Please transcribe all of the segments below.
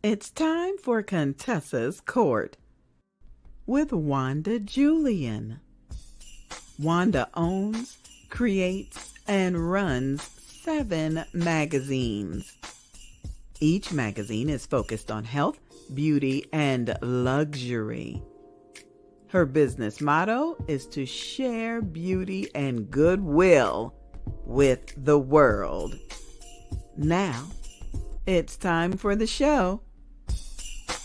It's time for Contessa's Court with Wanda Julian. Wanda owns, creates, and runs 7 magazines. Each magazine is focused on health, beauty, and luxury. Her business motto is to share beauty and goodwill with the world. Now, it's time for the show.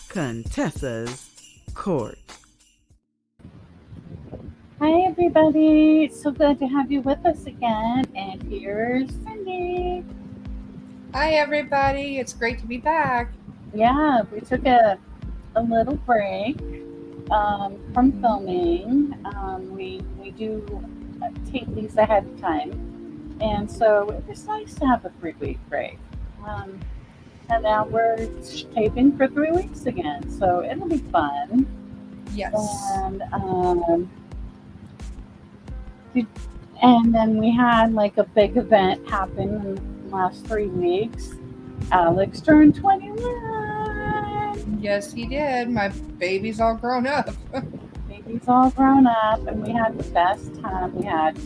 Contessa's Court. Hi, everybody. So glad to have you with us again. And here's Cindy. Hi, everybody. It's great to be back. Yeah, we took a little break from filming. We do tape these ahead of time. And so it was nice to have a 3-week break. And now we're taping for 3 weeks again. So it'll be fun. Yes. And then we had like a big event happen in the last 3 weeks. Alex turned 21. Yes, he did. My baby's all grown up. Baby's all grown up, and we had the best time. We had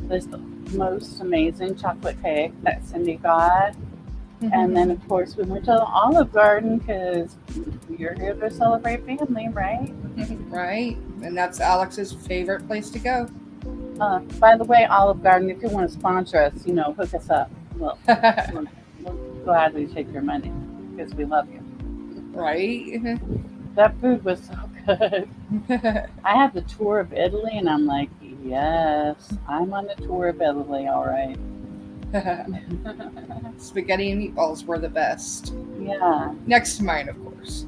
this most amazing chocolate cake that Cindy got. And then, of course, we went to the Olive Garden because you're here to celebrate family, right? Right. And that's Alex's favorite place to go. By the way, Olive Garden, if you want to sponsor us, hook us up. We'll gladly take your money because we love you. Right. That food was so good. I had the tour of Italy, and I'm like, yes, I'm on the tour of Italy, all right. Spaghetti and meatballs were the best. Yeah. Next to mine, of course.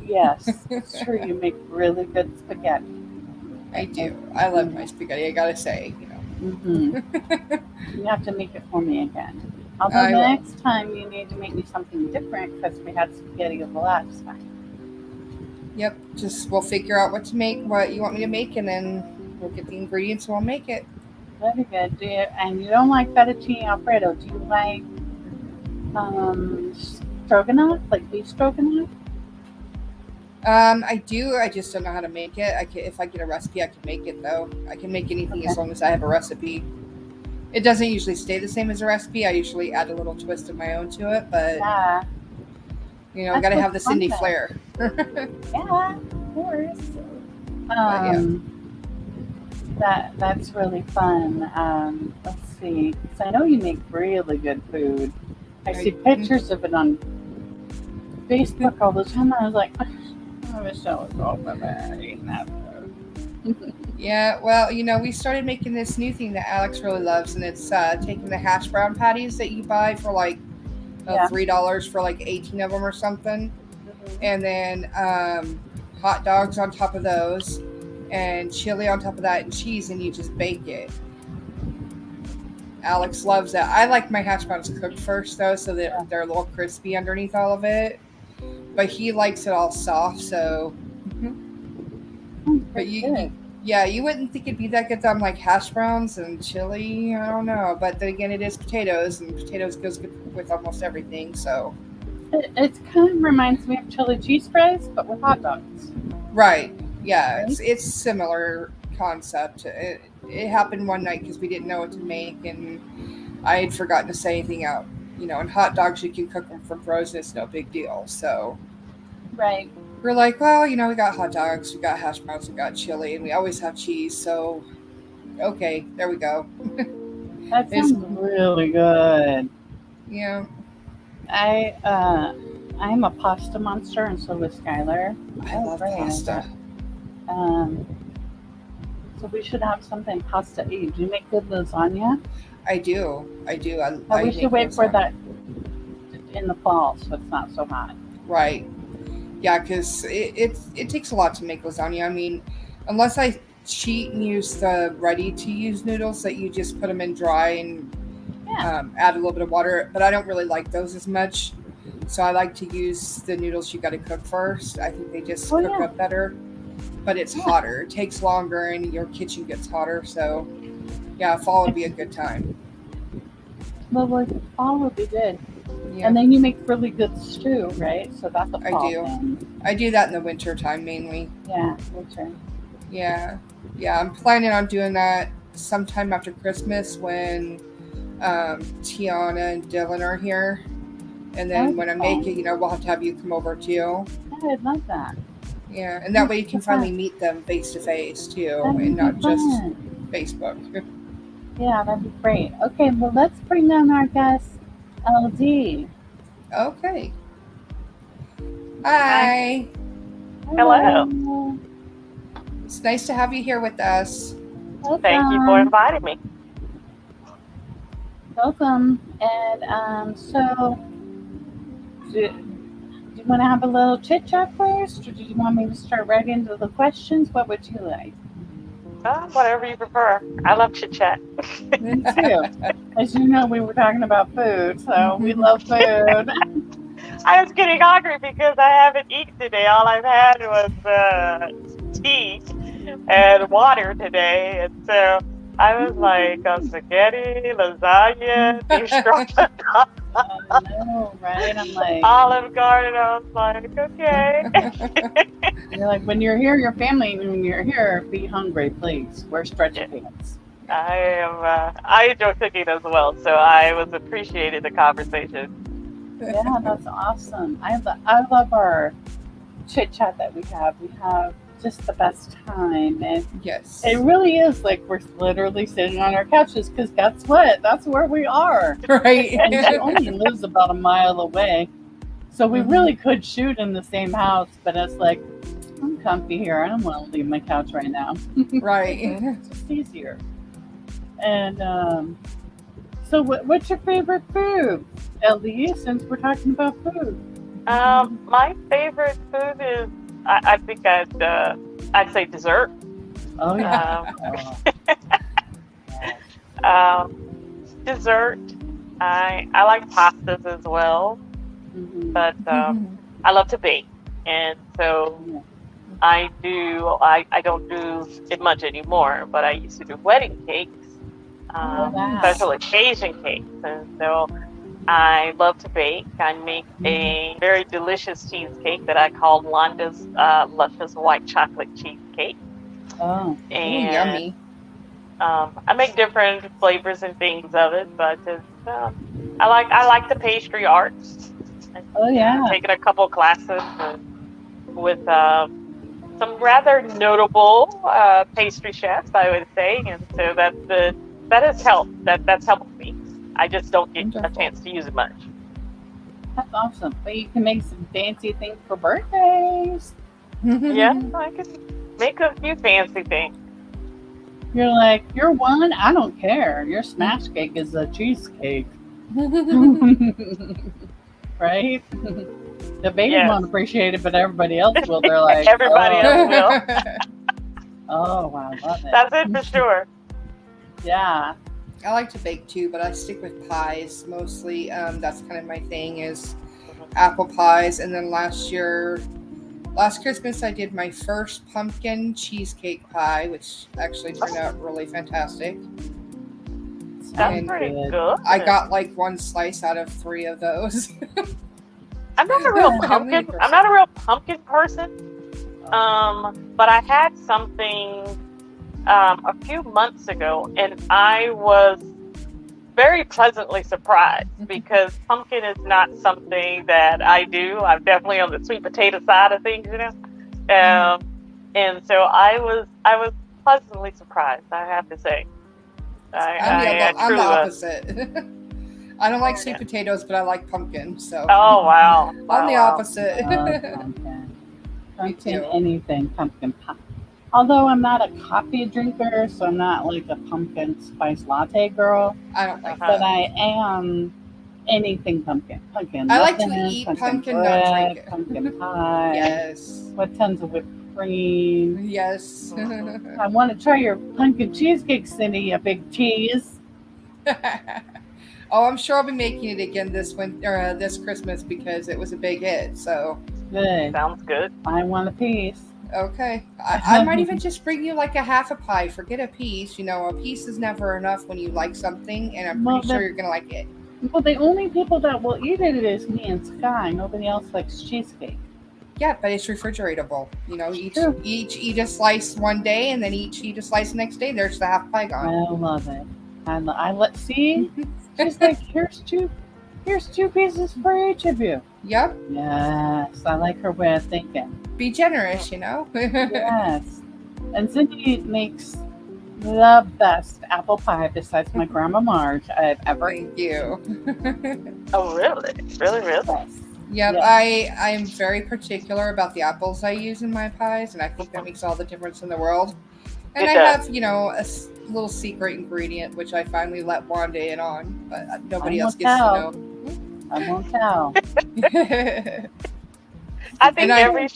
Yes, it's true. You make really good spaghetti. I do. I love my spaghetti, I gotta say. You have to make it for me again. Although the next time you need to make me something different because we had spaghetti the last time. Yep. Just we'll figure out what you want me to make, and then we'll get the ingredients and we'll make it. Very good. And you don't like fettuccine Alfredo? Do you like stroganoff, like beef stroganoff? I do. I just don't know how to make it. If I get a recipe, I can make it though. I can make anything as long as I have a recipe. It doesn't usually stay the same as a recipe. I usually add a little twist of my own to it, but yeah. I gotta have the Cindy flair. Yeah, of course. That's really fun. Let's see. So I know you make really good food. I see pictures of it on Facebook all the time. I was like, I wish I was over there eating that food. Yeah, well, we started making this new thing that Alex really loves, and it's taking the hash brown patties that you buy for like $3 for like 18 of them or something, and then hot dogs on top of those, and chili on top of that, and cheese, and you just bake it. Alex loves that. I like my hash browns cooked first, though, so that they're a little crispy underneath all of it. But he likes it all soft, so. But you wouldn't think it'd be that good on like hash browns and chili. I don't know, but then again, it is potatoes, and potatoes goes good with almost everything. So. It kind of reminds me of chili cheese fries, but with hot dogs. Right. Yeah, it's similar concept. It happened one night because we didn't know what to make, and I had forgotten to say anything out. And hot dogs, you can cook them from frozen. It's no big deal. So, right. We're like, well, we got hot dogs, we got hash browns, we got chili, and we always have cheese. So, okay, there we go. That sounds really good. Yeah. I'm a pasta monster, and so is Skylar. I love pasta. So we should have something pasta-y. Do you make good lasagna? I do. We should wait for that in the fall, so it's not so hot. Right. Yeah, because it takes a lot to make lasagna. I mean, unless I cheat and use the ready-to-use noodles that you just put them in dry and add a little bit of water, but I don't really like those as much. So I like to use the noodles you got to cook first. I think they just cook up better. But it's hotter. It takes longer, and your kitchen gets hotter. So, yeah, fall would be a good time. Well, fall would be good. Yeah, And then you make really good stew, right? So that's a I fall do. thing. I do that in the winter time mainly. Yeah, winter. Yeah, yeah. I'm planning on doing that sometime after Christmas when Tiana and Dylan are here, and then when I make it, we'll have to have you come over too. Yeah, I'd love that. Yeah, and that way you can finally meet them face to face too, That and would not be just fun. Facebook. Yeah, that'd be great. Okay, well, let's bring on our guest, LD. Okay. Hi. Hi. Hello. Hello. It's nice to have you here with us. Thank you for inviting me. Welcome. And so, do you want to have a little chit chat first, or do you want me to start right into the questions? What would you like? Whatever you prefer. I love chit chat. Me too. As you know, we were talking about food, so we love food. I was getting hungry because I haven't eaten today. All I've had was tea and water today, and so I was like, spaghetti, lasagna, beef stroganoff, I know, right? I'm like, Olive Garden. I was like, okay. you're like, when you're here, your family, when you're here, be hungry, please. Wear stretchy pants. I enjoy cooking as well, so I was appreciating the conversation. Yeah, that's awesome. I love our chit chat that we have. We have just the best time, and Yes. it really is like we're literally sitting on our couches. Because guess what? That's where we are. Right. And she only lives about a mile away, so we really could shoot in the same house. But it's like, I'm comfy here. I don't want to leave my couch right now. Right. It's just easier. And so, what's your favorite food, LD? Since we're talking about food. My favorite food is, I think I'd say dessert. Oh yeah. Dessert. I like pastas as well, but I love to bake, and so I don't do it much anymore, but I used to do wedding cakes, special occasion cakes, and so I love to bake. I make a very delicious cheesecake that I call Wanda's Luscious White Chocolate Cheesecake. Oh, and yummy. I make different flavors and things of it, but it's, I like the pastry arts. Oh yeah. I've taken a couple classes with some rather notable pastry chefs, I would say, and so that has helped. That's helped me. I just don't get a chance to use it much. That's awesome. But you can make some fancy things for birthdays. Yeah, I can make a few fancy things. You're like, you're one, I don't care. Your smash cake is a cheesecake. Right? The baby won't appreciate it, but everybody else will. They're like, everybody else will. Oh, wow, love it. That's it for sure. Yeah. I like to bake too, but I stick with pies mostly. That's kind of my thing is apple pies. And then last Christmas, I did my first pumpkin cheesecake pie, which actually turned out really fantastic. That's pretty good. I got like one slice out of 3 of those. I'm not a real pumpkin person. But I had something a few months ago, and I was very pleasantly surprised because pumpkin is not something that I do. I'm definitely on the sweet potato side of things, and so I was pleasantly surprised, I have to say. I'm the opposite. I don't like sweet potatoes, but I like pumpkin. So. Oh wow! I'm the opposite. Pumpkin, anything pumpkin pie. Although I'm not a coffee drinker, so I'm not like a pumpkin spice latte girl. I don't like but I am anything pumpkin. Pumpkin. I like to eat pumpkin, bread, not drink it. Pumpkin pie. Yes. With tons of whipped cream. Yes. I want to try your pumpkin cheesecake, Cindy. A big cheese. Oh, I'm sure I'll be making it again this Christmas because it was a big hit. So. Good. Sounds good. I want a piece. Okay. I might even just bring you like a half a pie. Forget a piece. A piece is never enough when you like something, and I'm pretty sure you're going to like it. Well, the only people that will eat it is me and Sky. Nobody else likes cheesecake. Yeah, but it's refrigeratable. You know, True. each eat a slice one day, and then each eat a slice the next day. There's the half pie I gone. love it. I let see. She's like, here's two pieces for each of you. Yep. Yes, I like her way of thinking. Be generous, you know. Yes, and Cindy makes the best apple pie besides my grandma Marge I've ever eaten. Thank you. Oh, really? Really? Yes. Yep, Yes. I am very particular about the apples I use in my pies, and I think that makes all the difference in the world. And It I does. have, you know, little secret ingredient which I finally let Wanda in on, but nobody I else won't gets tell. to I won't tell. know. I think And I- every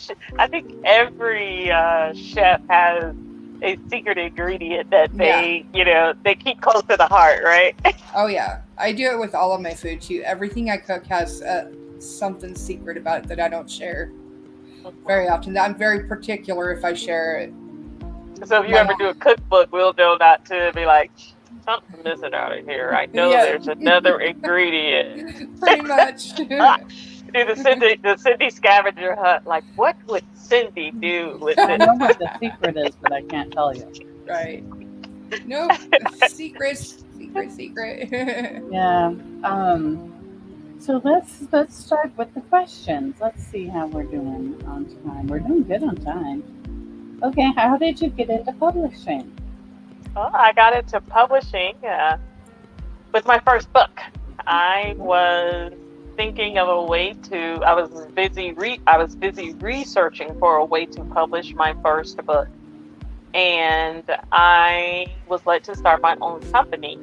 chef has a secret ingredient that they they keep close to the heart, right? Oh yeah, I do it with all of my food too. Everything I cook has something secret about it that I don't share very often. I'm very particular if I share it. So if you ever do a cookbook, we'll know not to be like, something's missing out of here. I know Yeah. there's another ingredient. Pretty much. Do the Cindy scavenger hunt. Like, what would Cindy do with I this? know what the secret is, but I can't tell you. Right. Nope. Secret. Yeah. So let's start with the questions. Let's see how we're doing on time. We're doing good on time. Okay, how did you get into publishing? Well, I got into publishing with my first book. I was thinking of a way to. I was busy researching for a way to publish my first book, and I was led to start my own company.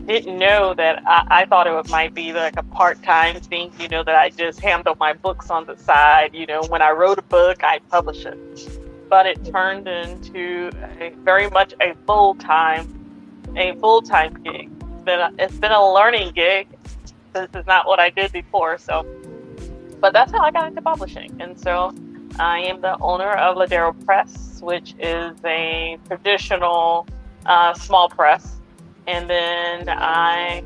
Didn't know that I thought it might be like a part-time thing, that I just handle my books on the side. When I wrote a book, I publish it. But it turned into very much a full-time gig. It's been a learning gig. This is not what I did before. But that's how I got into publishing. And so I am the owner of Ladero Press, which is a traditional small press. And then I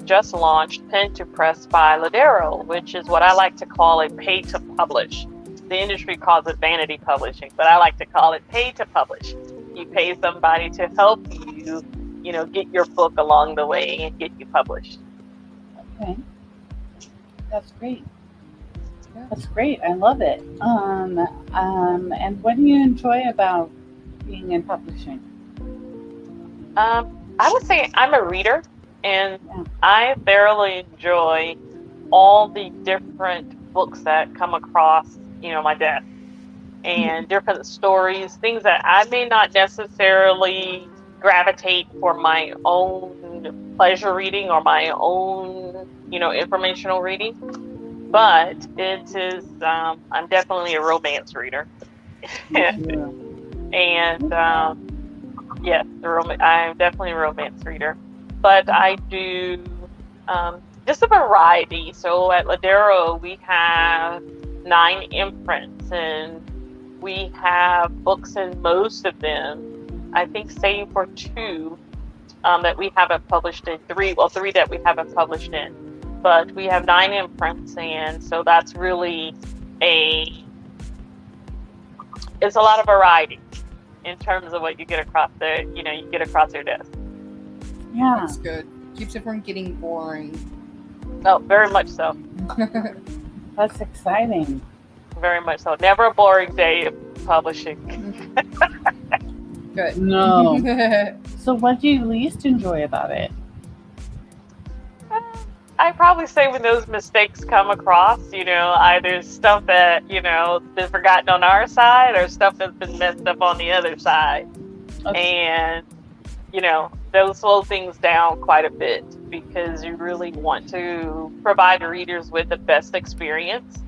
just launched Pen to Press by Ladero, which is what I like to call a pay to publish. The industry calls it vanity publishing, but I like to call it pay to publish. You pay somebody to help you, get your book along the way and get you published. Okay, that's great. That's great. I love it. And what do you enjoy about being in publishing? I would say I'm a reader, and I thoroughly enjoy all the different books that come across, my desk, and different stories, things that I may not necessarily gravitate for my own pleasure reading or my own, informational reading, but it is, I'm definitely a romance reader. And yes, I'm definitely a romance reader, but I do just a variety. So at Ladero, we have 9 imprints, and we have books in most of them. I think, save for 2 that we haven't published in. 3 that we haven't published in. But we have 9 imprints, and so that's really it's a lot of variety in terms of what you get across your desk. Yeah. That's good. Keeps it from getting boring. No, very much so. That's exciting. Very much so. Never a boring day of publishing. Good. No. So what do you least enjoy about it? I probably say when those mistakes come across, either stuff that, been forgotten on our side or stuff that's been messed up on the other side. Okay. And, those slow things down quite a bit because you really want to provide readers with the best experience.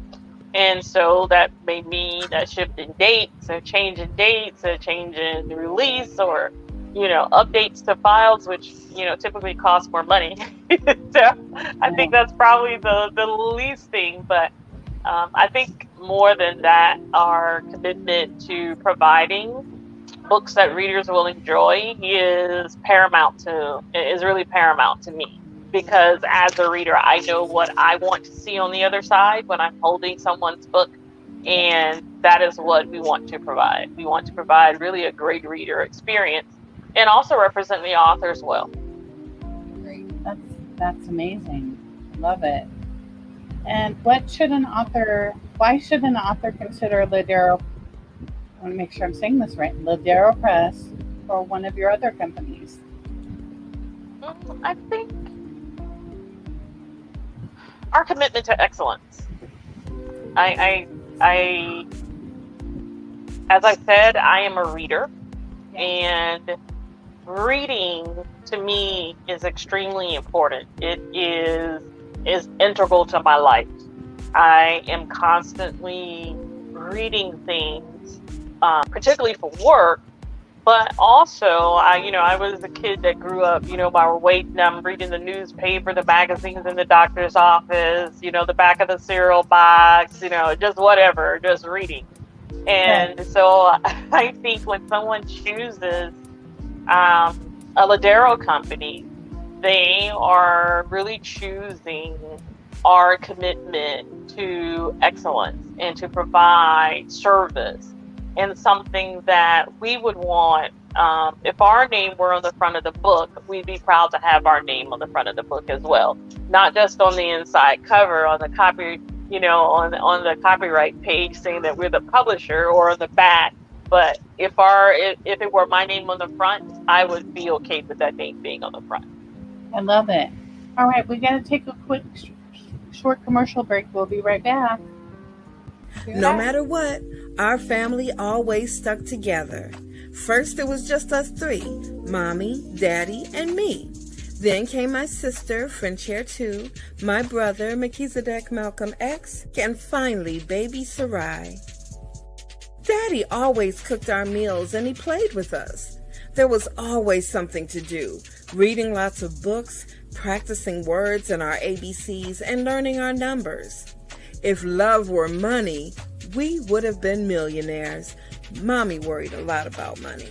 And so that may mean a shift in dates, a change in dates, a change in release, or updates to files, which typically cost more money. So I think that's probably the least thing. But I think more than that, our commitment to providing books that readers will enjoy is really paramount to me. because as a reader, I know what I want to see on the other side when I'm holding someone's book. And that is what we want to provide. We want to provide really a great reader experience and also represent the author as well. Great. That's amazing. Love it. And why should an author consider Ladero, I want to make sure I'm saying this right, Ladero Press or one of your other companies? I think our commitment to excellence. As I said, I am a reader, and reading to me is extremely important. It is integral to my life. I am constantly reading things, particularly for work, but also I was a kid that grew up, by waiting. I'm reading the newspaper, the magazines in the doctor's office, the back of the cereal box, just whatever, just reading. And so I think when someone chooses a Ladero company, they are really choosing our commitment to excellence and to provide service, and something that we would want. If our name were on the front of the book, we'd be proud to have our name on the front of the book as well, not just on the inside cover, on the copy, on the copyright page saying that we're the publisher, or on the back. But if it were my name on the front, I would be okay with that name being on the front. I love it. All right, we got to take a quick short commercial break. We'll be right back. No matter what, our family always stuck together. First, it was just us three, Mommy, Daddy, and me. Then came my sister, Friend Chair 2, my brother, Melchizedek Malcolm X, and finally, baby Sarai. Daddy always cooked our meals and he played with us. There was always something to do, reading lots of books, practicing words and our ABCs, and learning our numbers. If love were money, we would have been millionaires. Mommy worried a lot about money.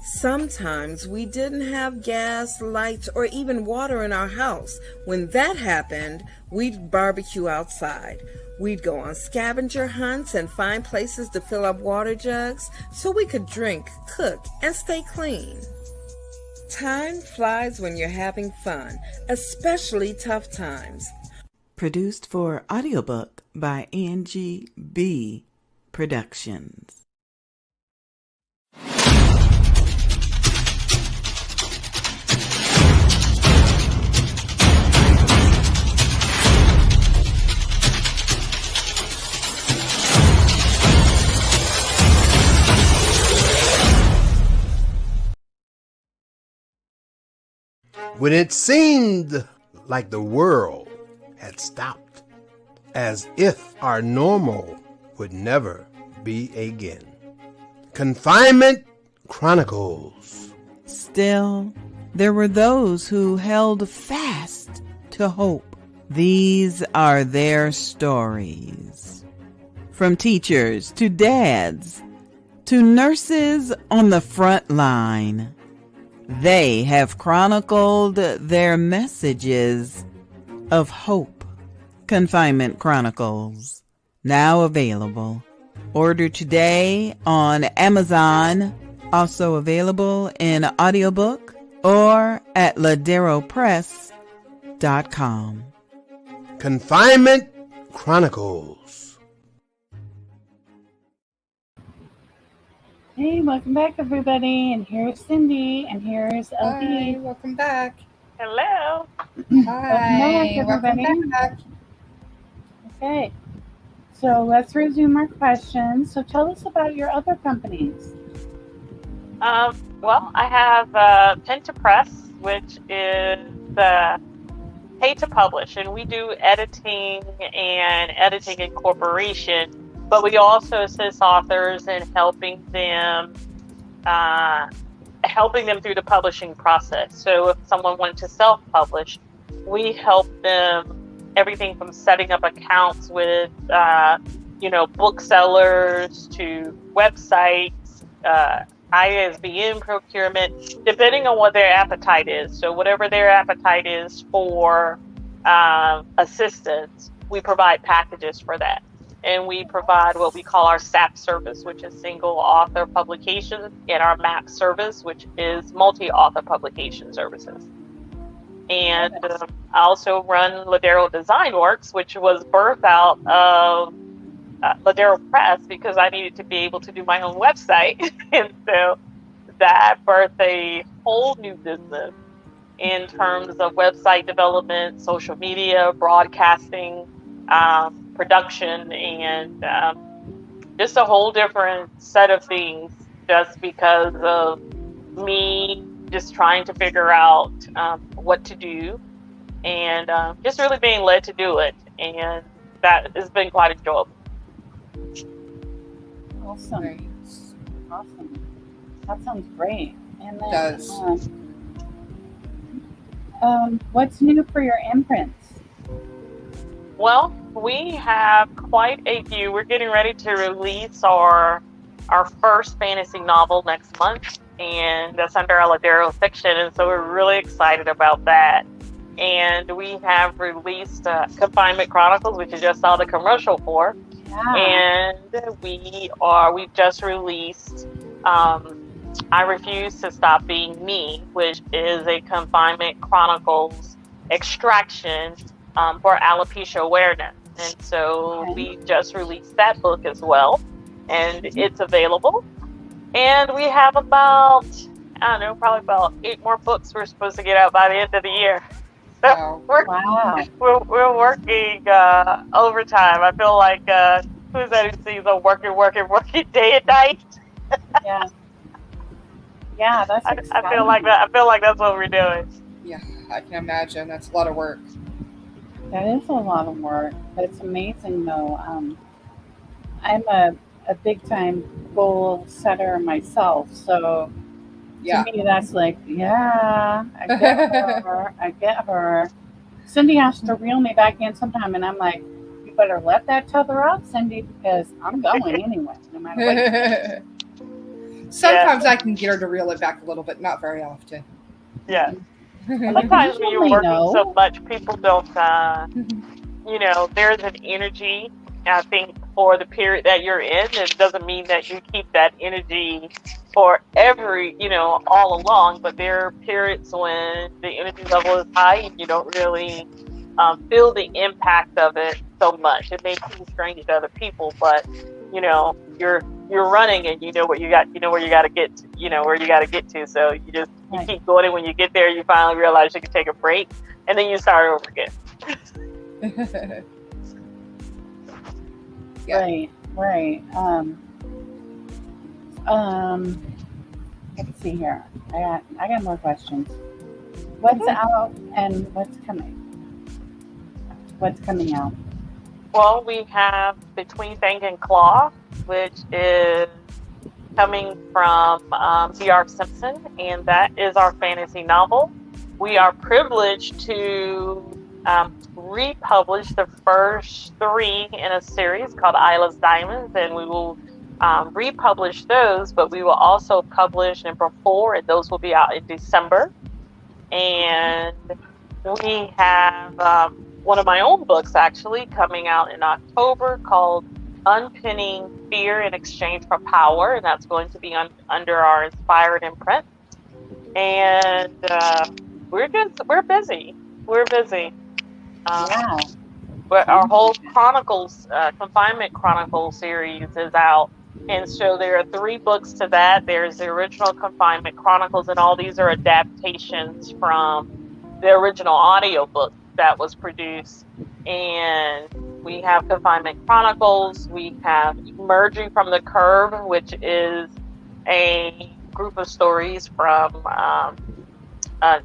Sometimes we didn't have gas, lights, or even water in our house. When that happened, we'd barbecue outside. We'd go on scavenger hunts and find places to fill up water jugs so we could drink, cook, and stay clean. Time flies when you're having fun, especially tough times. Produced for audiobook by Angie B. Productions. When it seemed like the world had stopped, as if our normal would never be again. Confinement Chronicles. Still, there were those who held fast to hope. These are their stories. From teachers to dads to nurses on the front line, they have chronicled their messages of hope. Confinement Chronicles, now available. Order today on Amazon, also available in audiobook or at laderopress.com. Confinement Chronicles. Hey, welcome back, everybody. And here's Cindy, and here's LD. Hi, welcome back. Hello. Hi, welcome back. Okay, so let's resume our questions. So tell us about your other companies. Well, I have Pen to Press, which is pay to publish, and we do editing and editing incorporation, but we also assist authors in helping them through the publishing process. So if someone wanted to self-publish, we help them everything from setting up accounts with booksellers to websites. ISBN procurement, depending on what their appetite is. So whatever their appetite is for assistance, we provide packages for that. And we provide what we call our SAP service, which is single author publications, and our MAP service, which is multi-author publication services. And I also run Ladero Design Works, which was birthed out of Ladero Press because I needed to be able to do my own website. And so that birthed a whole new business in terms of website development, social media, broadcasting, production, and just a whole different set of things just because of me just trying to figure out what to do and just really being led to do it. And that has been quite enjoyable. Awesome. Right. Awesome. That sounds great. And then, It does. What's new for your imprints? Well, we have quite a few. We're getting ready to release our first fantasy novel next month, and that's under our Ladero fiction, and so we're really excited about that. And we have released Confinement Chronicles, which you just saw the commercial for. Yeah. And we've just released I Refuse to Stop Being Me, which is a Confinement Chronicles extraction for alopecia awareness. And so we just released that book as well, and it's available. And we have about, I don't know, probably about 8 more books we're supposed to get out by the end of the year. So Wow. we're working overtime. I feel like who's that who sings working day and night? Yeah. Yeah, that's exciting. I feel like that. I feel like that's what we're doing. Yeah, I can imagine. That's a lot of work. That is a lot of work, but it's amazing though. I'm a big time goal setter myself, so Yeah. to me that's like, yeah, I get her. Cindy has to reel me back in sometime, and I'm like, you better let that tether out, Cindy, because I'm going anyway, no matter what. Sometimes I can get her to reel it back a little bit, not very often. Yeah. Sometimes when you're Usually, working no. so much, people don't, there's an energy, I think, for the period that you're in. It doesn't mean that you keep that energy for all along, but there are periods when the energy level is high and you don't really feel the impact of it so much. It may seem strange to other people, but, you're running and you know where you got to get to. So you keep going, and when you get there, you finally realize you can take a break, and then you start over again. Yeah. Right. Let's see here. I got more questions. What's out and what's coming? What's coming out? Well, we have Between Fang and Claw, which is coming from D.R. Simpson, and that is our fantasy novel. We are privileged to republish the first 3 in a series called Isla's Diamonds, and we will republish those, but we will also publish number 4, and those will be out in December. And we have one of my own books actually coming out in October called Unpinning Fear in Exchange for Power, and that's going to be under our Inspired imprint. And we're busy. Wow. But our whole Confinement Chronicles series is out. And so there are 3 books to that. There's the original Confinement Chronicles, and all these are adaptations from the original audiobook that was produced. And we have Confinement Chronicles. We have Emerging from the Curve, which is a group of stories from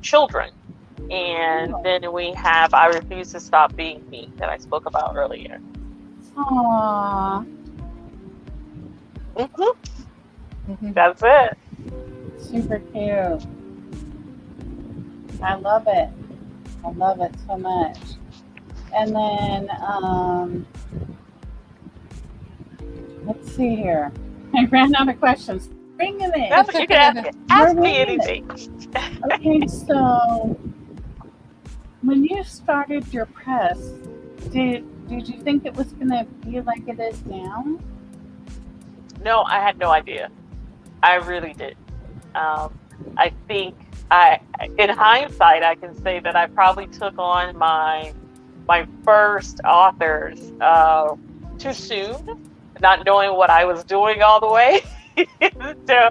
children. And then we have I Refuse to Stop Being Me that I spoke about earlier. Aww. Mm-hmm. That's it. Super cute. I love it. I love it so much. And then, let's see here. I ran out of questions. winging it. No, you can ask me anything. Okay, so when you started your press, did you think it was going to be like it is now? No, I had no idea. I really did. I think in hindsight, I can say that I probably took on my first authors too soon, not knowing what I was doing all the way. So,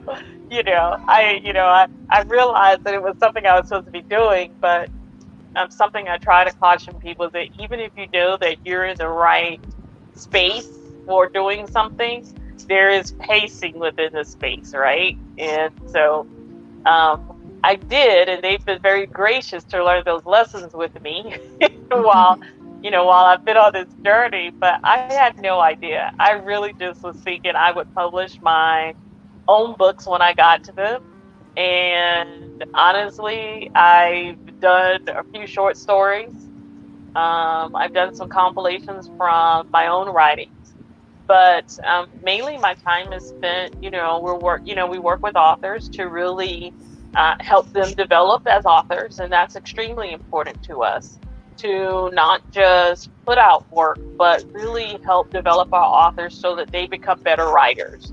I realized that it was something I was supposed to be doing, but something I try to caution people is that even if you know that you're in the right space for doing something, there is pacing within the space, right? And so I did, and they've been very gracious to learn those lessons with me while I've been on this journey. But I had no idea. I really just was thinking I would publish my own books when I got to them. And honestly, I've done a few short stories. I've done some compilations from my own writings. But mainly my time is spent, we work with authors to really help them develop as authors. And that's extremely important to us, to not just put out work, but really help develop our authors so that they become better writers,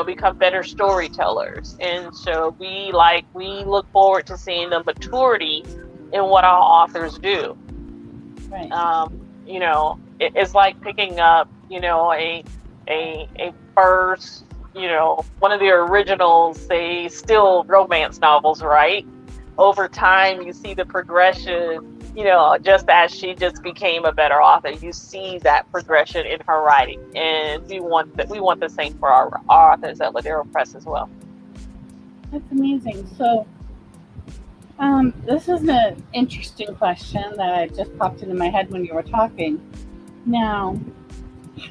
become better storytellers. And so we look forward to seeing the maturity in what our authors do. Right. It's like picking up, a first, one of the original, say, still romance novels, right? Over time, you see the progression, just as she just became a better author, you see that progression in her writing. And we want the same for our authors at Ladero Press as well. That's amazing. So, this is an interesting question that just popped into my head when you were talking. Now,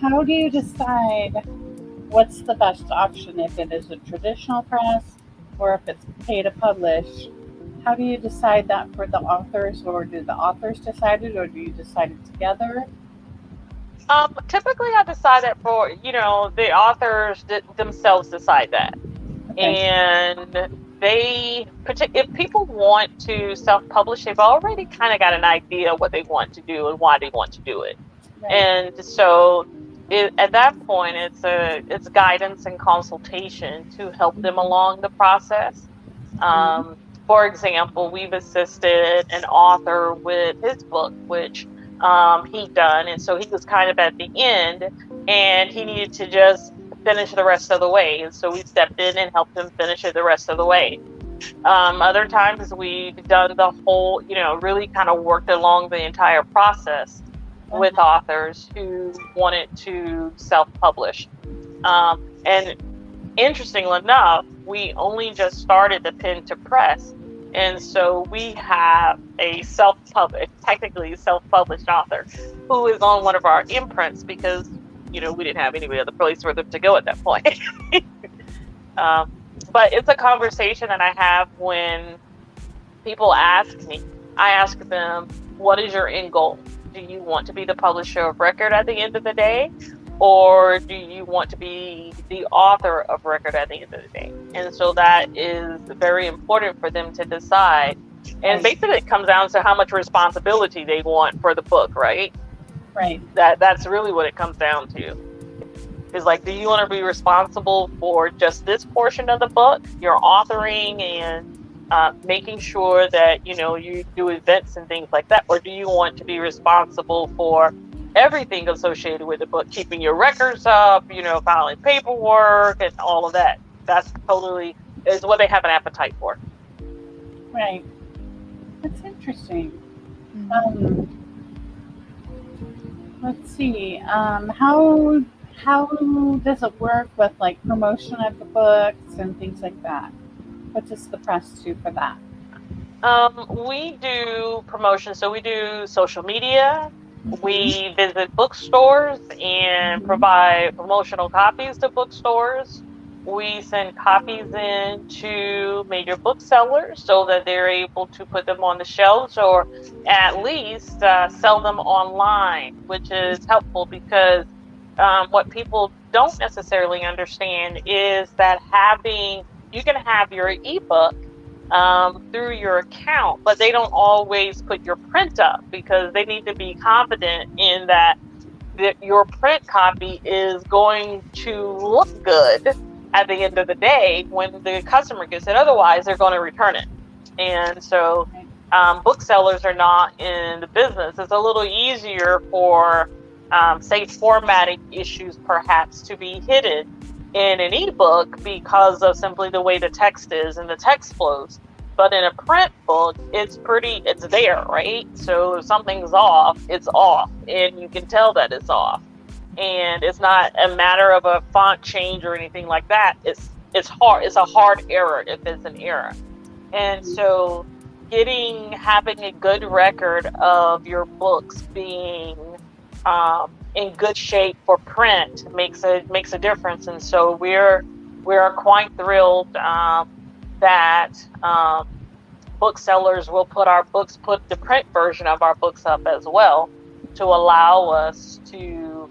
how do you decide what's the best option, if it is a traditional press or if it's pay to publish? How do you decide that for the authors, or do the authors decide it, or do you decide it together? Typically I decide that for, the authors themselves decide that. Okay. And if people want to self-publish, they've already kind of got an idea what they want to do and why they want to do it. Right. And so at that point, it's guidance and consultation to help them along the process. For example, we've assisted an author with his book, which he'd done. And so he was kind of at the end, and he needed to just finish the rest of the way. And so we stepped in and helped him finish it the rest of the way. Other times we've done the whole, really kind of worked along the entire process with authors who wanted to self-publish. And interestingly enough, we only just started the pen to press. And so we have a technically self-published author who is on one of our imprints because, we didn't have any other place for them to go at that point. But it's a conversation that I have when people ask me. I ask them, what is your end goal? Do you want to be the publisher of record at the end of the day? Or do you want to be the author of record at the end of the day? And so that is very important for them to decide. And basically it comes down to how much responsibility they want for the book, right? Right. That's really what it comes down to. Is like, do you want to be responsible for just this portion of the book, your authoring and making sure that, you do events and things like that? Or do you want to be responsible for everything associated with the book, keeping your records up, filing paperwork and all of that? That's totally is what they have an appetite for. Right. That's interesting. Let's see. How does it work with like promotion of the books and things like that? What does the press do for that? We do promotion. So we do social media. We visit bookstores and provide promotional copies to bookstores. We send copies in to major booksellers so that they're able to put them on the shelves, or at least sell them online, which is helpful because what people don't necessarily understand is that you can have your ebook through your account, but they don't always put your print up because they need to be confident in that your print copy is going to look good at the end of the day when the customer gets it. Otherwise, they're going to return it. And so booksellers are not in the business. It's a little easier for, say, formatting issues perhaps to be hidden in an ebook because of simply the way the text is and the text flows. But in a print book, it's there, right? So if something's off, it's off, and you can tell that it's off. And it's not a matter of a font change or anything like that. It's hard. It's a hard error if it's an error. And so having a good record of your books being in good shape for print makes a difference. And so we're quite thrilled that booksellers will put the print version of our books up as well, to allow us to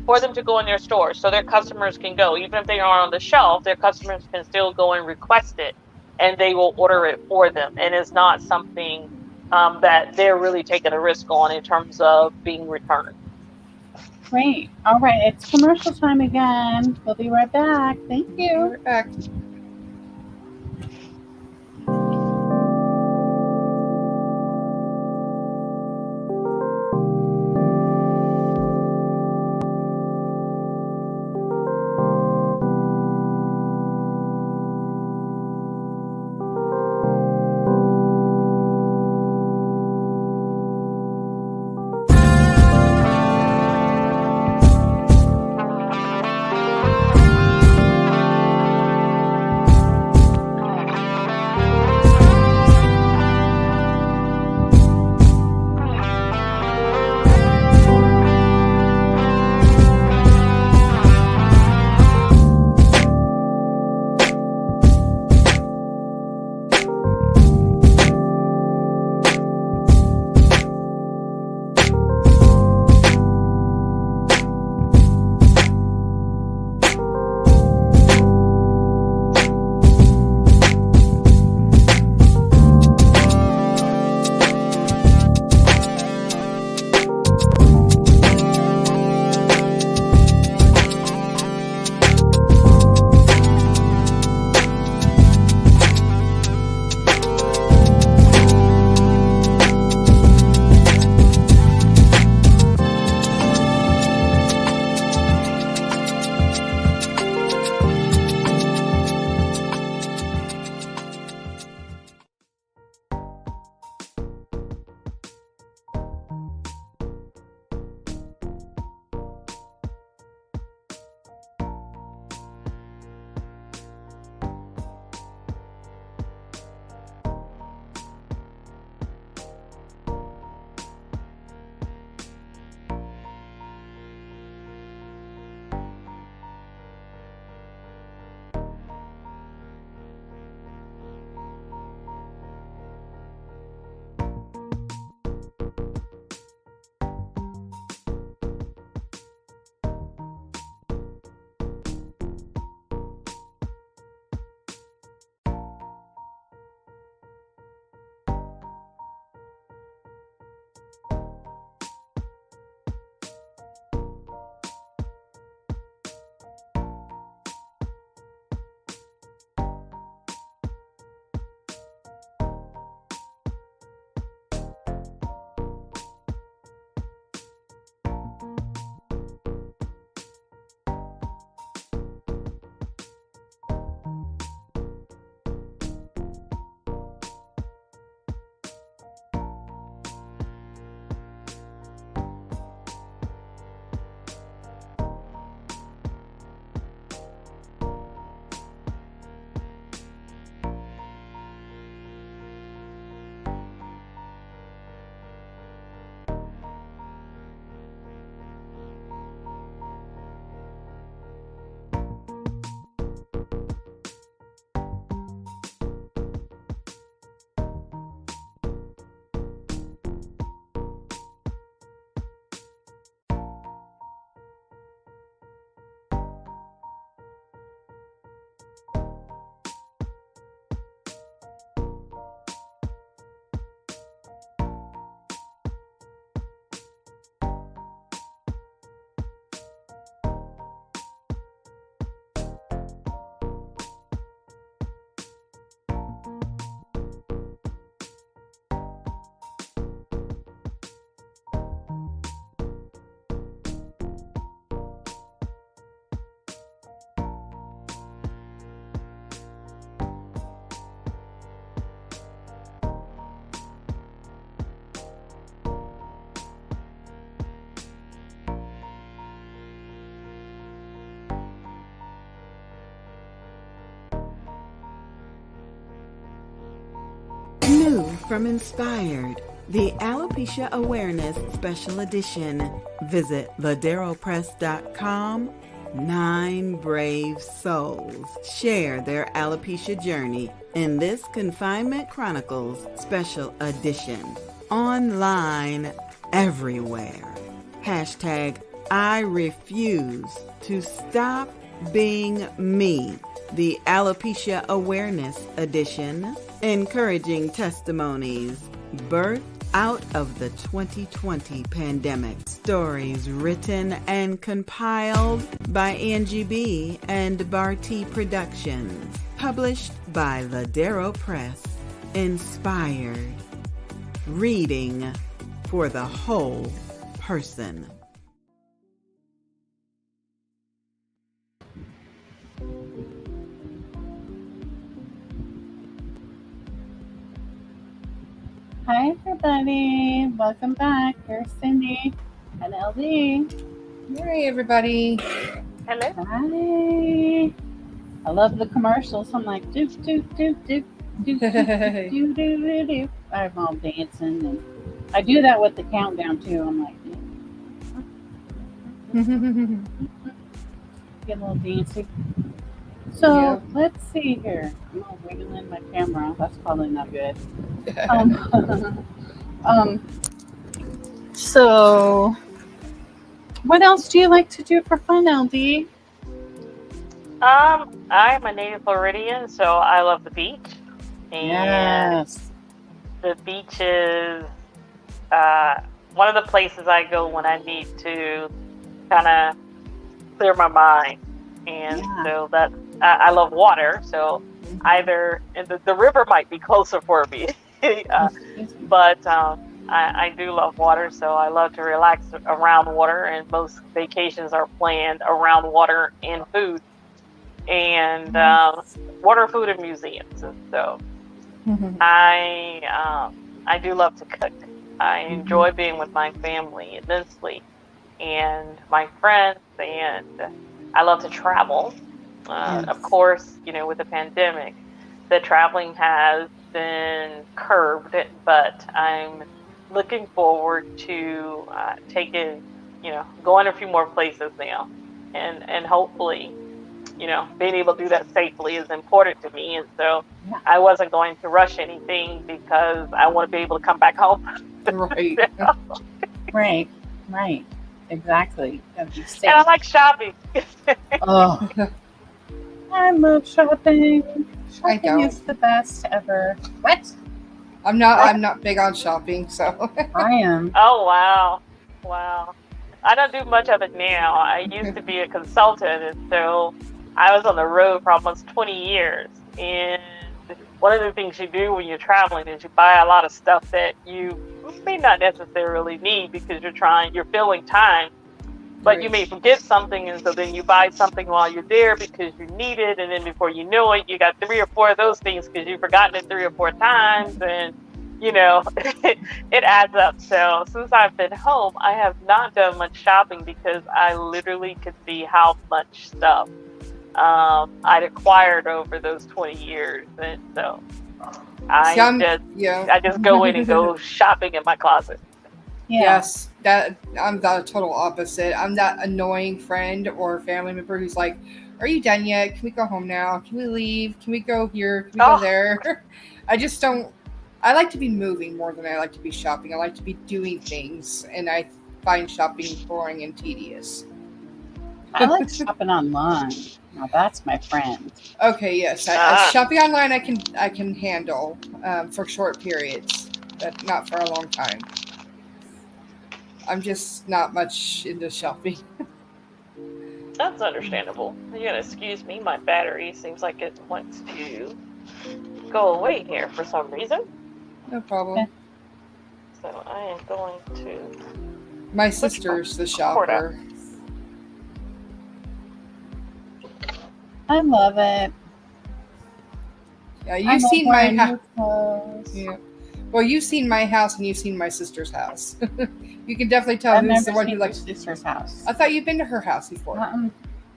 for them to go in their stores, so their customers can go, even if they aren't on the shelf, their customers can still go and request it, and they will order it for them. And it's not something that they're really taking a risk on in terms of being returned. Great. All right, it's commercial time again. We'll be right back. Thank you. We're back. from Inspired, the Alopecia Awareness Special Edition. Visit laderopress.com. 9 brave souls share their alopecia journey in this Confinement Chronicles Special Edition. Online everywhere. Hashtag I refuse to stop being me. The Alopecia Awareness Edition, encouraging testimonies birthed out of the 2020 pandemic. Stories written and compiled by Angie B. and Barty Productions. Published by Ladero Press. Inspired. Reading for the whole person. Hi, everybody. Welcome back. Here's Cindy and LD. Hi, everybody. Hello. Hi. I love the commercials. I'm like, do, do, do, do, do, do, do, do, do, do. I'm all dancing. And I do that with the countdown, too. I'm like, get a little dancing. So let's see here. I'm all wiggling my camera. That's probably not good. So what else do you like to do for fun, LD? I'm a native Floridian, so I love the beach. And Yes. the beach is one of the places I go when I need to kind of clear my mind. And so that I love water, so either and the river might be closer for me, but I do love water, so I love to relax around water, and most vacations are planned around water and food, and water, food, and museums. And so I do love to cook. I enjoy being with my family immensely, and my friends, and I love to travel. Of course, with the pandemic, the traveling has been curbed, but I'm looking forward to going a few more places now, and hopefully, being able to do that safely is important to me. And so I wasn't going to rush anything because I want to be able to come back home. Right. Right. Exactly. And I like shopping. Oh, I love shopping. I Shopping don't. is the best ever. What? I'm not big on shopping, so I am. Oh, wow. I don't do much of it now. I used to be a consultant, and so I was on the road for almost 20 years. And one of the things you do when you're traveling is you buy a lot of stuff that you may not necessarily need because you're filling time, but you may forget something, and so then you buy something while you're there because you need it, and then before you know it, you got 3 or 4 of those things because you've forgotten it 3 or 4 times, and it adds up. So since I've been home, I have not done much shopping because I literally could see how much stuff I'd acquired over those 20 years, and so I just go in and go shopping in my closet. Yeah. Yes, that I'm the total opposite. I'm that annoying friend or family member who's like, "Are you done yet? Can we go home now? Can we leave? Can we go here? Can we go there?" I just don't. I like to be moving more than I like to be shopping. I like to be doing things, and I find shopping boring and tedious. I like shopping online. Now that's my friend. Okay, yes, shopping online I can handle for short periods, but not for a long time. I'm just not much into shopping. That's understandable. You're gonna excuse me. My battery seems like it wants to go away here for some reason. No problem. So I am going to. My sister's the shopper. I love it. Yeah, you've seen my house. Yeah. Well, you've seen my house and you've seen my sister's house. You can definitely tell who's the one who likes your sister's house. I thought you'd been to her house before.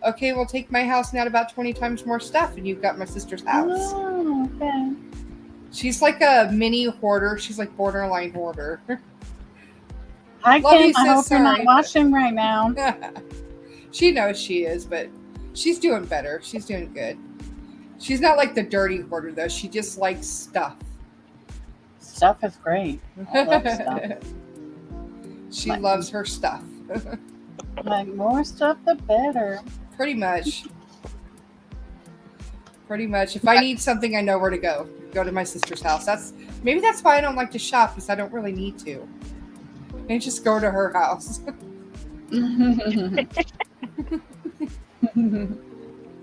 Okay, well, take my house and add about 20 times more stuff, and you've got my sister's house. Oh, okay. She's like a mini hoarder. She's like borderline hoarder. Hi, Love you, Kim. I hope sis. you're not Sorry, watching right now. She knows she is, but she's doing better. She's doing good. She's not like the dirty hoarder, though. She just likes stuff. Stuff is great. I love stuff. She loves her stuff. Like, more stuff, the better. Pretty much. Pretty much. If I need something, I know where to go. Go to my sister's house. Maybe that's why I don't like to shop, because I don't really need to. I just go to her house.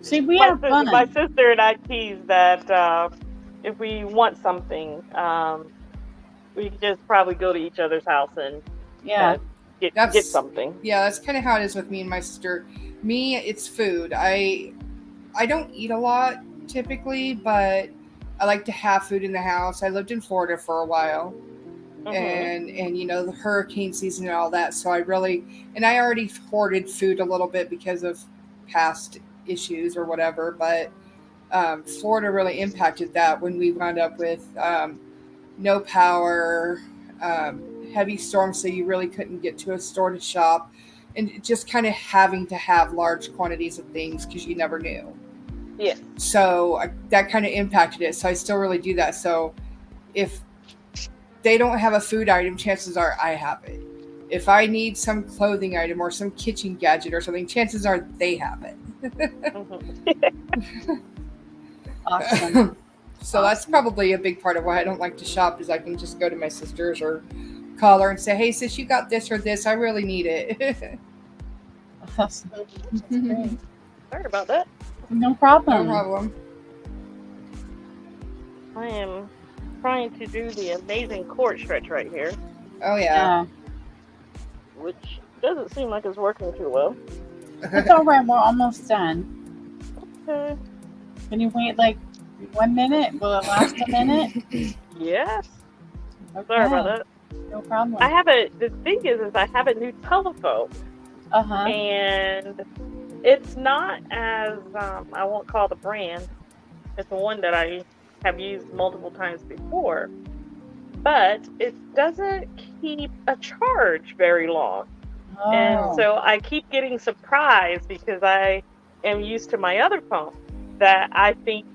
See, we have fun. My sister and I tease that if we want something, we just probably go to each other's house and get something. Yeah, that's kind of how it is with me and my sister. Me, it's food. I don't eat a lot typically, but I like to have food in the house. I lived in Florida for a while. And you know, the hurricane season and all that. So I already hoarded food a little bit because of past issues or whatever. But Florida really impacted that when we wound up with no power, heavy storms, so you really couldn't get to a store to shop, and just kind of having to have large quantities of things because you never knew. Yeah. So that kind of impacted it. So I still really do that. So if they don't have a food item, chances are I have it. If I need some clothing item or some kitchen gadget or something, chances are they have it. Awesome. So that's probably a big part of why I don't like to shop, is I can just go to my sister's or call her and say, hey, sis, you got this or this. I really need it. Awesome. That's great. Sorry about that. No problem. No problem. I am trying to do the amazing cord stretch right here, Oh, yeah. which doesn't seem like it's working too well. It's all right. We're almost done. Okay. Can you wait like 1 minute? Will it last a minute? Yes. Okay. Sorry about that. No problem. The thing is I have a new telephone, Uh-huh. and it's not as, I won't call the brand. It's the one that I have used multiple times before, but it doesn't keep a charge very long. Oh. And so I keep getting surprised because I am used to my other phone that I think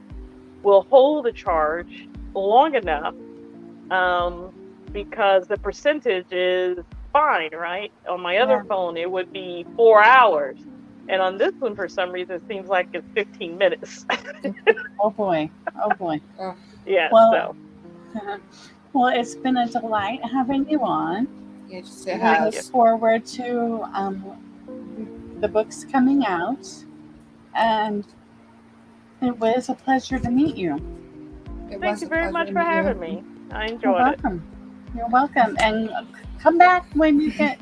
will hold a charge long enough, because the percentage is fine, right? On my other phone, it would be 4 hours. And on this one, for some reason, it seems like it's 15 minutes. Oh boy. Oh boy. Yeah, Well, well, it's been a delight having you on. Yeah, just say We hi. look forward to the books coming out, and it was a pleasure to meet you. Thank you very much for having me. I You're enjoyed it. welcome. You're welcome. And come back when you get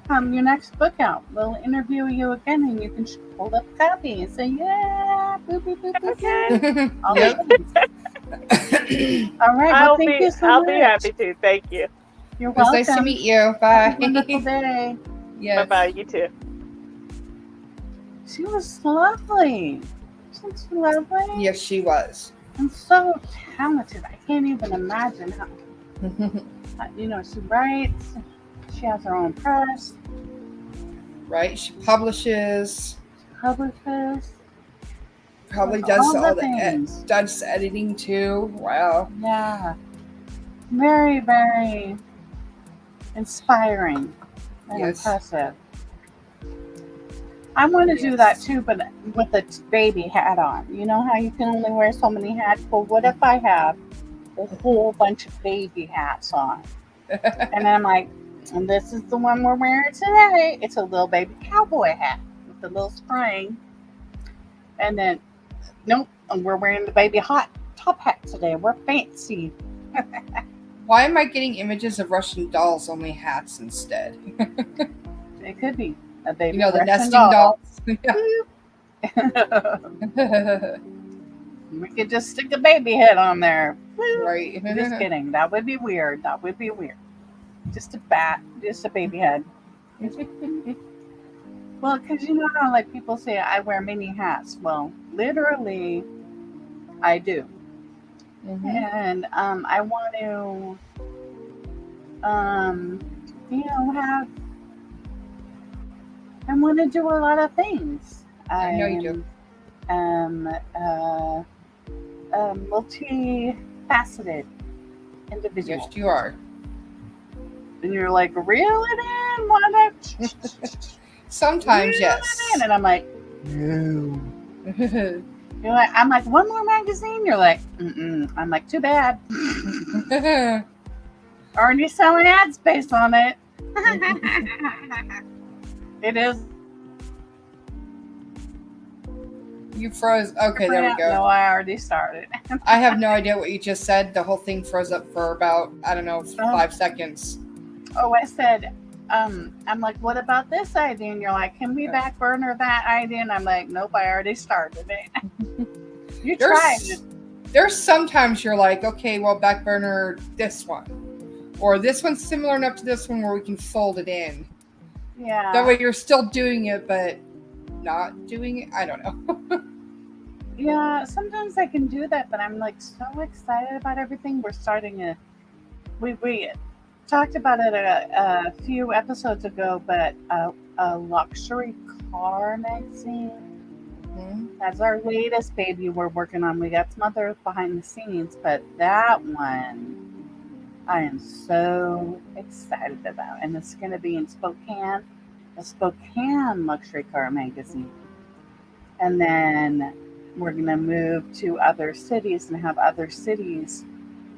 your next book out. We'll interview you again, and you can hold up a copy and say, yeah, boop, boop, boop, boop, Okay. all the things. All right. Well, thank you so I'll much. be happy to. Thank you. You're It was welcome. nice to meet you. Bye. Have a wonderful day. Yes. Bye-bye. You too. She was lovely. Wasn't she lovely? Yes, she was. And so talented. I can't even imagine how. She writes. She has her own press. Right? She publishes. Publishes. Probably All does the all things. does editing too. Wow. Yeah. Very, very inspiring and Yes. impressive. I want to do that too, but with a baby hat on. You know how you can only wear so many hats? Well, what if I have a whole bunch of baby hats on? And then I'm like, and this is the one we're wearing today. It's a little baby cowboy hat with a little spring. And then, nope, and we're wearing the baby top hat today. We're fancy. Why am I getting images of Russian dolls, only hats instead? It could be a baby. You know, the Russian nesting doll. dolls. We could just stick a baby head on there. Right. Just kidding. That would be weird. That would be weird. Just a baby head. Well, because you know how like people say I wear many hats. Well, literally, I do. and I want to, have. I want to do a lot of ththings. I know you do. A multifaceted individual. Yes, you are. And you're like, reel it in, Wanda. Sometimes, Reel yes. it in. And I'm like, no. You're like, I'm like, one more magazine? You're like, mm-mm. I'm like, too bad. Already selling ad space on it. It is. You froze. Okay, there we go. No, I already started. I have no idea what you just said. The whole thing froze up for about, 5 seconds. Oh, I said, I'm like, what about this idea? And you're like, can we back burner that idea? And I'm like, nope, I already started it. You tried it. There's sometimes you're like, okay, well, back burner this one. Or this one's similar enough to this one where we can fold it in. Yeah. That way you're still doing it, but not doing it. I don't know. Yeah, sometimes I can do that, but I'm like so excited about everything. We're starting we talked about it a few episodes ago, but a luxury car magazine. That's our latest baby we're working on. We got some other behind the scenes, but that one I am so excited about. And it's going to be in Spokane, a Spokane luxury car magazine. And then we're going to move to other cities and have other cities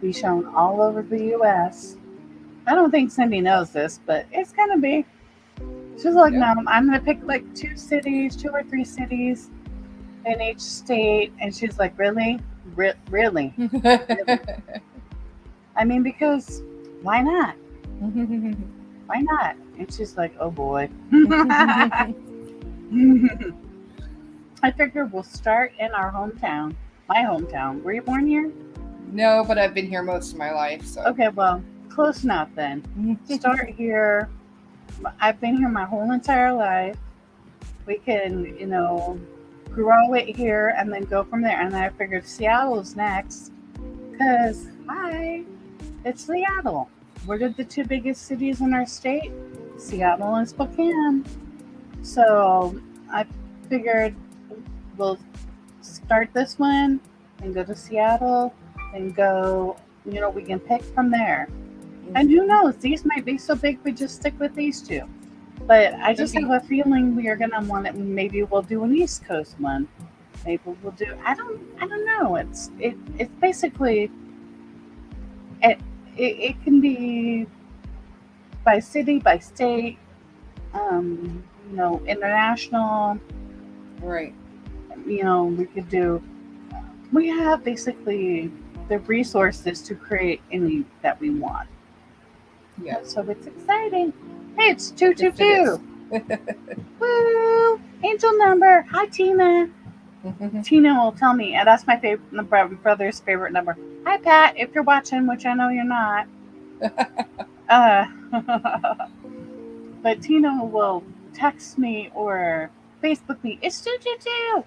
be shown all over the U.S. I don't think Cindy knows this, but it's going to be. She's like, no, I'm going to pick like 2 or 3 cities in each state. And she's like, really? Really? I mean, because why not? Why not? And she's like, oh boy. I figure we'll start in our hometown, my hometown. Were you born here? No, but I've been here most of my life. So. Okay, well, close enough then. Start here. I've been here my whole entire life. We can, grow it here and then go from there. And I figured Seattle's next because, it's Seattle. What are the 2 biggest cities in our state? Seattle and Spokane. So I figured we'll start this one and go to Seattle and go, we can pick from there. And who knows, these might be so big we just stick with these 2. But I just have a feeling we are going to want it. Maybe we'll do an East Coast one. Maybe we'll do, I don't know. It's basically, it can be by city, by state, international. Right. We could do, we have basically the resources to create any that we want. Yeah. So it's exciting. Hey, it's 222. Woo! Angel number. Hi, Tina. Tina will tell me, and that's my brother's favorite number. Hi, Pat, if you're watching, which I know you're not. But Tina will text me or Facebook me. It's 222.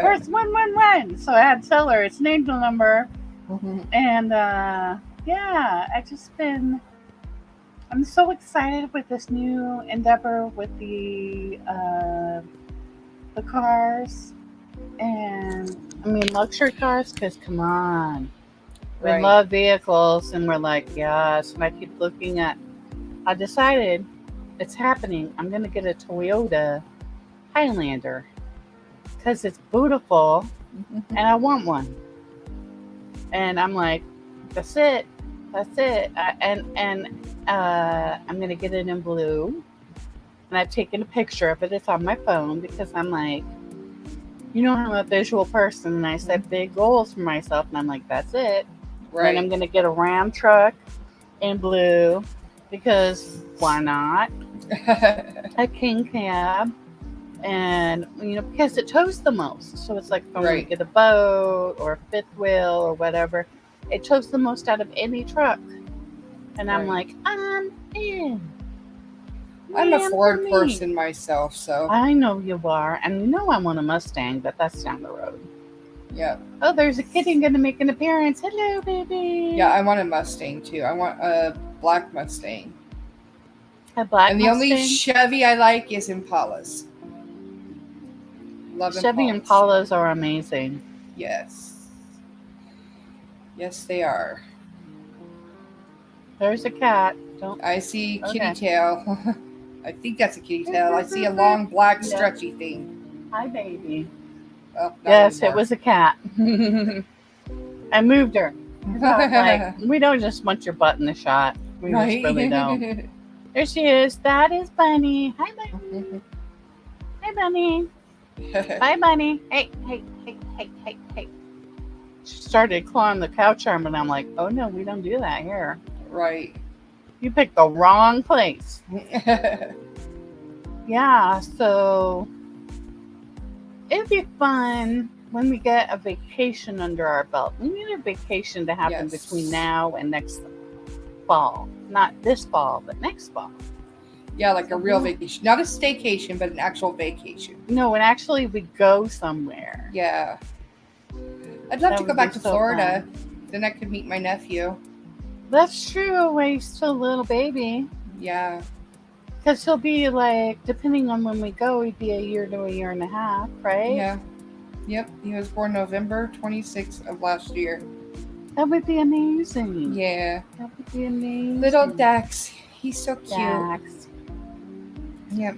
Or it's 111. So I had to tell her it's an angel number. And I'm so excited with this new endeavor with the cars, and luxury cars, because come on, we love vehicles, and we're like, yes. And I keep looking at, I decided it's happening. I'm gonna get a Toyota Highlander because it's beautiful and I want one. And I'm like, that's it. I'm gonna get it in blue, and I've taken a picture of it. It's on my phone because I'm like, I'm a visual person, and I set big goals for myself, and I'm like, that's it. Right. And I'm gonna get a Ram truck in blue because why not? A king cab, and because it tows the most. So it's like if I'm gonna get a boat or a fifth wheel or whatever, it tows the most out of any truck. And I'm like, I'm in. I'm a Ford person myself, so. I know you are. And I want a Mustang, but that's down the road. Yeah. Oh, there's a kitty going to make an appearance. Hello, baby. Yeah, I want a Mustang too. I want a black Mustang. A black And the Mustang? only Chevy I like is Impalas. Love Chevy Impalas. Impalas are amazing. Yes. Yes, they are. There's a cat. Don't. I see kitty Okay. tail. I think that's a kitty tail. I see a long black stretchy thing. Hi, baby. Well, not Yes, anymore. it was a cat. I moved her. Like, we don't just want your butt in the shot. We just really don't. There she is. That is Bunny. Hi, Bunny. Hi, Bunny. Bye, Bunny. Hey, hey, hey, hey, hey, hey. She started clawing the couch arm, and I'm like, oh no, we don't do that here. Right. You picked the wrong place. Yeah, so it'd be fun when we get a vacation under our belt. We need a vacation to happen Yes. between now and next fall. Not this fall, but next fall. Yeah, like a real vacation. Not a staycation, but an actual vacation. No, and actually we go somewhere. Yeah. I'd love That to go would back be to so Florida. Then I could meet my nephew. That's true. When he's still a little baby. Yeah. Because he'll be like, depending on when we go, he'd be a year to a year and a half, right? Yeah. Yep. He was born November 26th of last year. That would be amazing. Yeah. That would be amazing. Little Dex. He's so cute. Dax. Yep.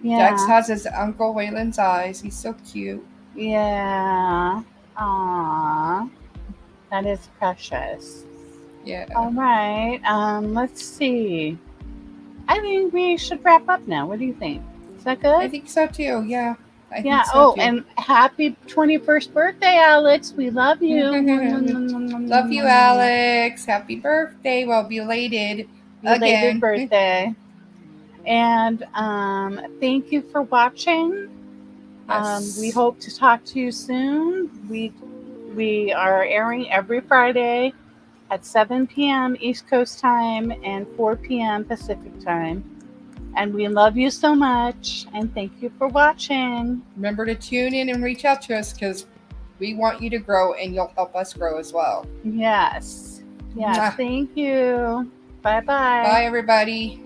Yeah. Dex has his Uncle Waylon's eyes. He's so cute. Yeah. Aww. That is precious. Yeah. All right. Let's see. I think we should wrap up now. What do you think? Is that good? I think so too. Yeah. I Yeah. think so too. And happy 21st birthday, Alex. We love you. Love you, Alex. Happy birthday. Well, belated. Belated Again. birthday. And thank you for watching. Yes. We hope to talk to you soon. We are airing every Friday at 7 p.m. East Coast time and 4 p.m. Pacific time. And we love you so much. And thank you for watching. Remember to tune in and reach out to us because we want you to grow and you'll help us grow as well. Yes. Yes. Mwah. Thank you. Bye-bye. Bye, everybody.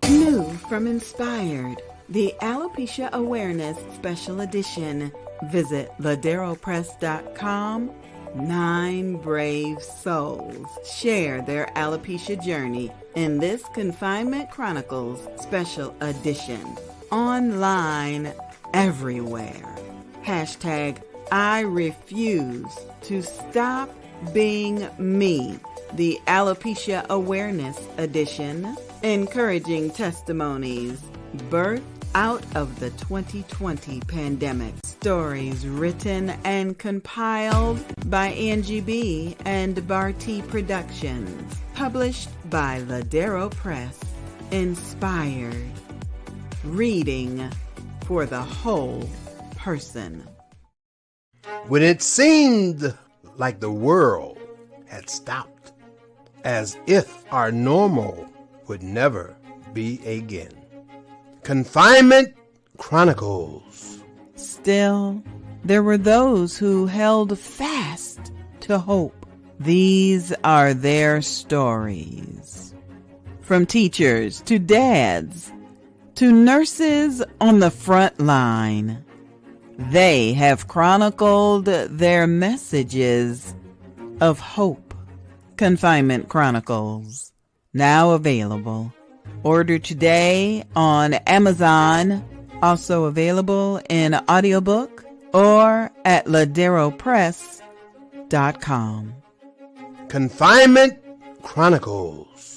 New from Inspired, the Alopecia Awareness Special Edition. Visit laderopress.com. 9 brave souls share their alopecia journey in this Confinement Chronicles Special Edition. Online everywhere. Hashtag I refuse to stop being me. The Alopecia Awareness Edition. Encouraging testimonies birthed out of the 2020 pandemic. Stories written and compiled by Angie B. and Barty Productions. Published by Ladero Press. Inspired. Reading for the whole person. When it seemed like the world had stopped, as if our normal would never be again. Confinement Chronicles. Still, there were those who held fast to hope. These are their stories. From teachers to dads to nurses on the front line, they have chronicled their messages of hope. Confinement Chronicles, now available. Order today on Amazon, also available in audiobook or at laderopress.com. Confinement Chronicles.